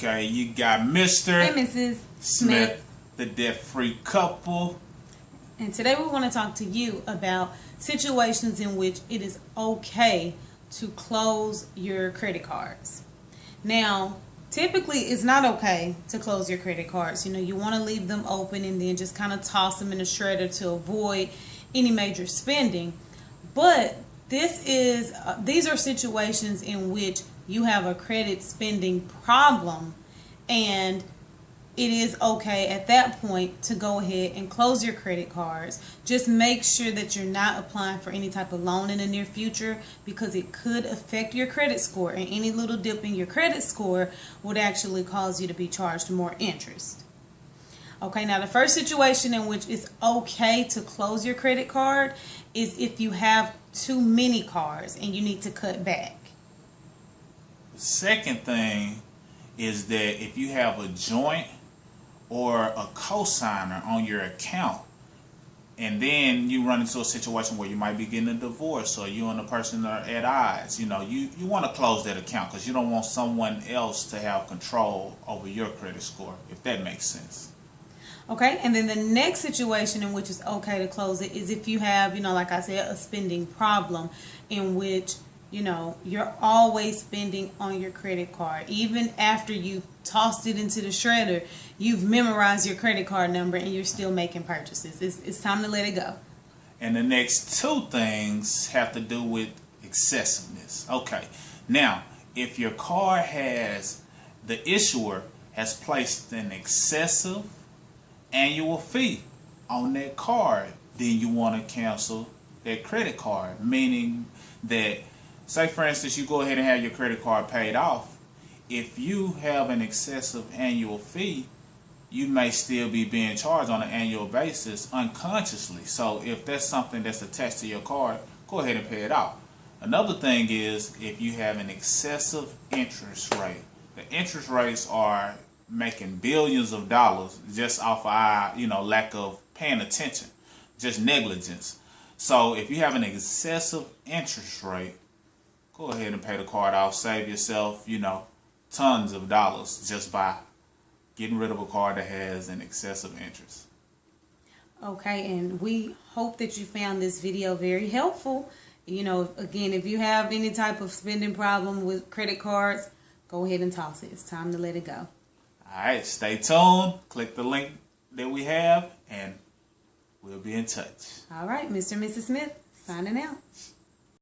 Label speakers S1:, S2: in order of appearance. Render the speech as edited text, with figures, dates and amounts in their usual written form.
S1: Okay, you got Mr.
S2: and Mrs. Smith,
S1: the debt-free couple.
S2: and today we want to talk to you about situations in which it is okay to close your credit cards. Now, typically it's not okay to close your credit cards. You know, you want to leave them open and then just kind of toss them in a shredder to avoid any major spending. But these are situations in which you have a credit spending problem, and it is okay at that point to go ahead and close your credit cards. Just make sure that you're not applying for any type of loan in the near future, because it could affect your credit score, and any little dip in your credit score would actually cause you to be charged more interest. Okay, now the first situation in which it's okay to close your credit card is if you have too many cards and you need to cut back.
S1: The second thing is that if you have a joint or a cosigner on your account, and then you run into a situation where you might be getting a divorce, or you and the person are at odds, you want to close that account because you don't want someone else to have control over your credit score, if that makes sense.
S2: Okay, and then the next situation in which it's okay to close it is if you have, like I said, a spending problem in which, you're always spending on your credit card. Even after you tossed it into the shredder, you've memorized your credit card number and you're still making purchases. It's time to let it go.
S1: And the next two things have to do with excessiveness. Okay, now, if your card the issuer has placed an excessive annual fee on that card, then you want to cancel that credit card. Meaning that, say for instance, you go ahead and have your credit card paid off. If you have an excessive annual fee, you may still be being charged on an annual basis unconsciously. So if that's something that's attached to your card, go ahead and pay it off. Another thing is if you have an excessive interest rate. The interest rates are making billions of dollars just off of our, lack of paying attention, just negligence. So if you have an excessive interest rate, go ahead and pay the card off. Save yourself, tons of dollars just by getting rid of a card that has an excessive interest.
S2: Okay, and we hope that you found this video very helpful. Again, if you have any type of spending problem with credit cards, go ahead and toss it. It's time to let it go.
S1: Alright, stay tuned. Click the link that we have, and we'll be in touch.
S2: Alright, Mr. and Mrs. Smith, signing out.